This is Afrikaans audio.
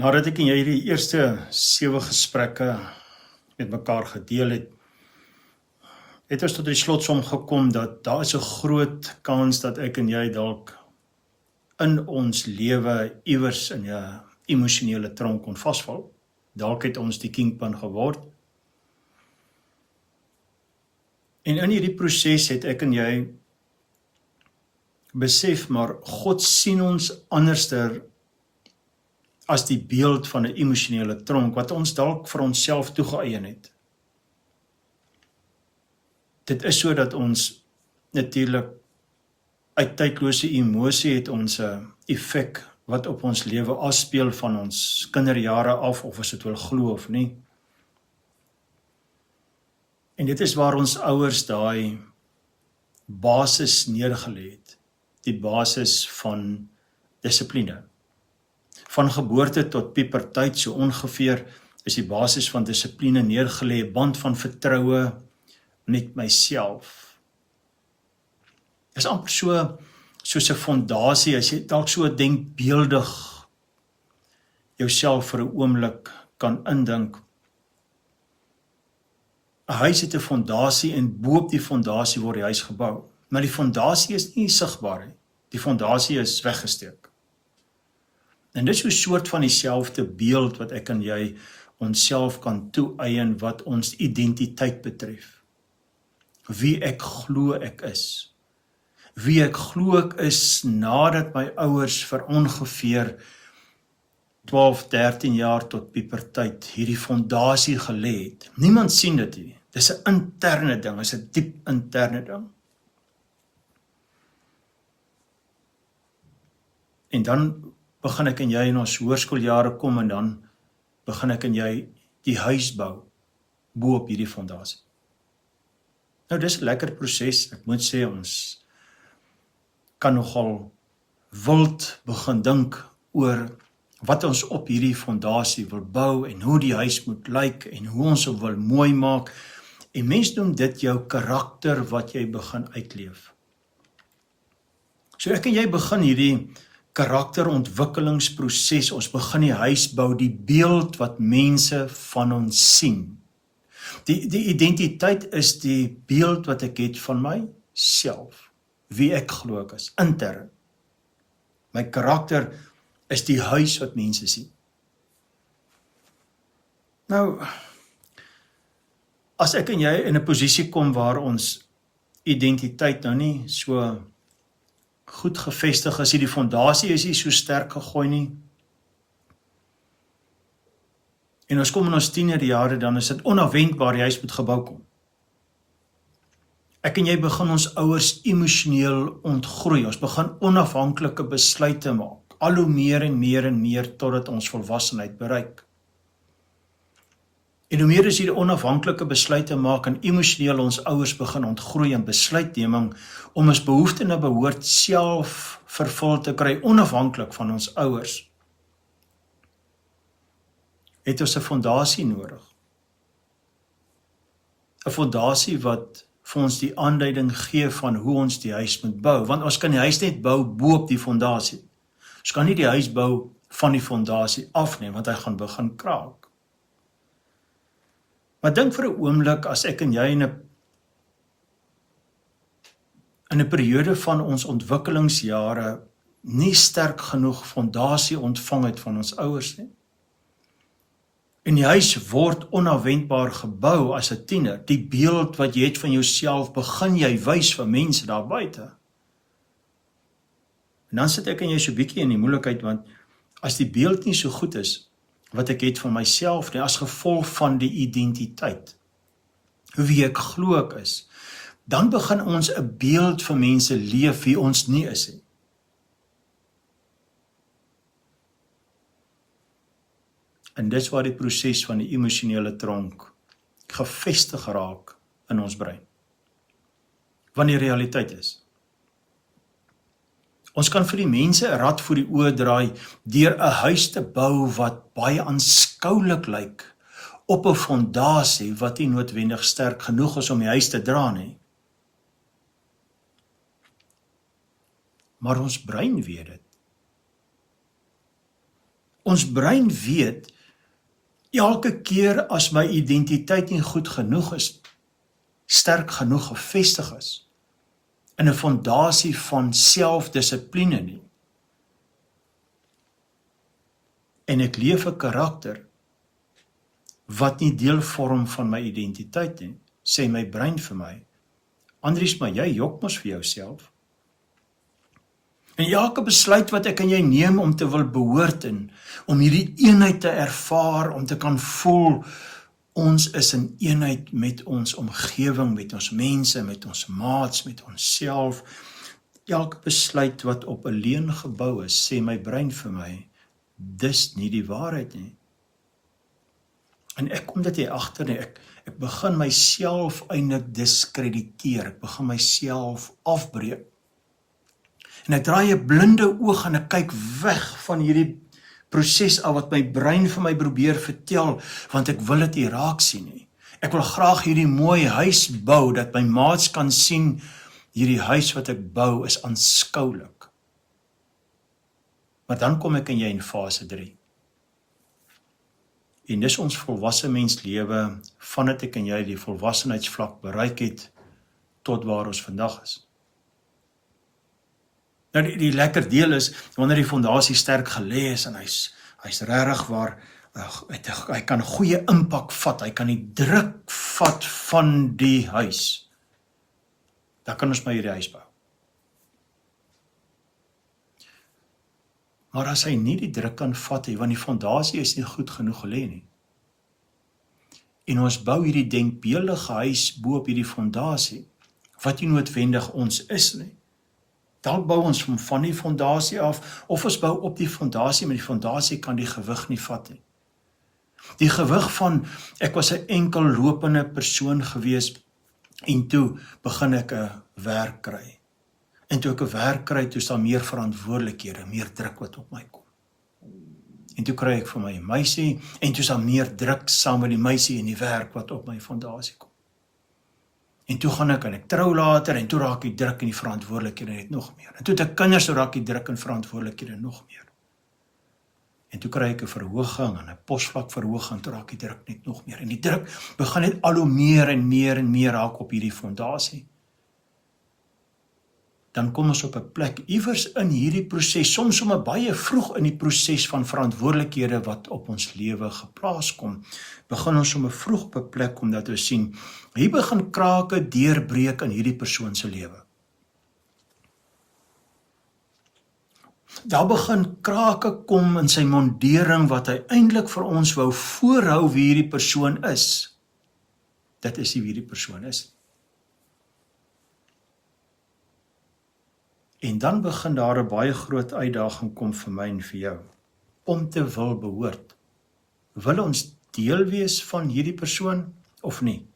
Nadat ek en jy die eerste 7 gesprekke met mekaar gedeel het, het ons tot die slotsom gekom dat daar is 'n groot kans dat ek en jy dalk in ons lewe iewers in 'n emosionele tronk kon vasval. Dalk het ons die kingpin geword. En in hierdie proses het ek en jy besef, maar God sien ons anderster as die beeld van 'n emosionele tronk, wat ons dalk vir onsself toegeëien het. Dit is so dat ons natuurlik uit tydlose emosie het ons 'n effek wat op ons lewe afspeel van ons kinderjare af, of as dit wil glo of nie. En dit is waar ons ouers daai basis neergelê het, die basis van dissipline. Van geboorte tot puberteit, so ongeveer, is die basis van dissipline neergelê, 'n band van vertroue met myself. Dit is amper soos 'n fondasie, as jy dalk so denkbeeldig jouself vir 'n oomblik kan indink. 'n Huis het 'n fondasie en bo-op die fondasie word die huis gebou. Maar die fondasie is nie sigbaar nie. Die fondasie is weggesteek. En dit is 'n soort van dieselfde beeld wat ek en jy onsself kan toeëien wat ons identiteit betref. Wie ek glo ek is. Wie ek glo ek is nadat my ouers vir ongeveer 12, 13 jaar tot puberteit hierdie fondasie gelê het. Niemand sien dit nie. Dis 'n interne ding, is 'n diep interne ding. En dan begin ek en jy in ons hoërskooljare kom en dan begin ek en jy die huis bou bo op hierdie fondasie. Nou dis 'n lekker proses, ek moet sê ons kan nogal wild begin dink oor wat ons op hierdie fondasie wil bou en hoe die huis moet lyk en hoe ons hom wil mooi maak. En mens noem dit jou karakter wat jy begin uitleef. So ek en jy begin hierdie karakterontwikkelingsproses, ons begin die huis bou, die beeld wat mense van ons sien. Die identiteit is die beeld wat ek het van myself, wie ek glo ek is, intern. My karakter is die huis wat mense sien. Nou, as ek en jy in 'n posisie kom waar ons identiteit nou nie so goed gevestig is, die fondasie is nie so sterk gegooi nie, en ons kom in ons tienerjare, dan is dit onafwendbaar die huis moet gebou kom. Ek en jy begin ons ouers emosioneel ontgroei, ons begin onafhanklike besluite maak, al hoe meer en meer en meer totdat ons volwassenheid bereik. En hoe meer as hierdie onafhanklike besluite maak en emosioneel ons ouers begin ontgroei in besluitneming om ons behoefte na behoort self vervul te kry, onafhanklik van ons ouers, het ons 'n fondasie nodig. 'n Fondasie wat vir ons die aanduiding gee van hoe ons die huis moet bou, want ons kan die huis net bou bo op die fondasie. Ons kan nie die huis bou van die fondasie af nie, want hy gaan begin kraak. Maar dink vir 'n oomblik as ek en jy in 'n periode van ons ontwikkelingsjare nie sterk genoeg fondasie ontvang het van ons ouers nie. En die huis word onafwendbaar gebou as 'n tiener. Die beeld wat jy het van jouself begin jy wys vir mense daar buite. En dan sit ek en jy so bietjie in die moeilikheid, want as die beeld nie so goed is wat ek het van myself nie, as gevolg van die identiteit, wie ek glo ek is, dan begin ons 'n beeld vir mense leef wie ons nie is nie. En dis waar die proses van die emosionele tronk gefestig raak in ons brein. Want die realiteit is, ons kan vir die mense 'n rad voor die oë draai deur 'n huis te bou wat baie aanskoulik lyk op 'n fondasie wat nie noodwendig sterk genoeg is om die huis te dra nie. Maar ons brein weet dit. Ons brein weet, elke keer as my identiteit nie goed genoeg is, sterk genoeg gevestig is, in 'n fondasie van selfdissipline nie, en ek leef 'n karakter wat nie deel vorm van my identiteit nie, sê my brein vir my, Andries, maar jy jok mos vir jouself. En elke besluit wat ek en jy neem om te wil behoort en om hierdie eenheid te ervaar, om te kan voel, ons is in eenheid met ons omgewing, met ons mense, met ons maats, met onsself. Elke besluit wat op 'n leuen gebou is, sê my brein vir my, dis nie die waarheid nie. En ek kom dit hier agter nie, ek begin myself eintlik diskrediteer, ek begin myself afbreek. En ek draai 'n blinde oog en ek kyk weg van hierdie proses af wat my brein vir my probeer vertel, want ek wil dit nie raak sien nie. Ek wil graag hierdie mooi huis bou, dat my maats kan sien, hierdie huis wat ek bou is aanskoulik. Maar dan kom ek en jy in fase 3. En dis ons volwasse menslewe, vandat ek en jy die volwassenheidsvlak bereik het, tot waar ons vandag is. Nou die lekker deel is, wanneer die fondasie sterk gelê is, en hy's regtig waar, hy kan 'n goeie impak vat, hy kan die druk vat van die huis, dan kan ons maar hierdie huis bou. Maar as hy nie die druk kan vat nie, want die fondasie is nie goed genoeg gelê nie, en ons bou hierdie denkbeeldige huis bo op hierdie fondasie, wat nie noodwendig ons is nie, dalk bou ons van die fondasie af, of ons bou op die fondasie, maar die fondasie kan die gewig nie vat nie. Die gewig van, ek was 'n enkel lopende persoon gewees, en toe begin ek 'n werk kry. En toe ek 'n werk kry, toe is daar meer verantwoordelikhede, meer druk wat op my kom. En toe kry ek vir my 'n meisie, en toe is daar meer druk saam met die meisie en die werk wat op my fondasie kom. En toe gaan ek en ek trou later, en toe raak die druk en die verantwoordelikhede net nog meer. En toe het ek kinders, toe raak die druk en verantwoordelikhede nog meer. En toe kry ek 'n verhoging en 'n posvlak verhoging, toe raak die druk net nog meer. En die druk begin net al hoe meer en meer en meer raak op hierdie fondasie. Dan kom ons op 'n plek iewers in hierdie proses, soms sommer baie vroeg in die proses van verantwoordelikhede wat op ons lewe geplaas kom, begin ons sommer vroeg op 'n plek omdat ons sien, hier begin krake deurbreek in hierdie persoon se lewe. Daar begin krake kom in sy mondering wat hy eintlik vir ons wou voorhou wie hierdie persoon is. Dit is nie wie hierdie persoon is. En dan begin daar 'n baie groot uitdaging kom vir my en vir jou, om te wil behoort. Wil ons deel wees van hierdie persoon of nie?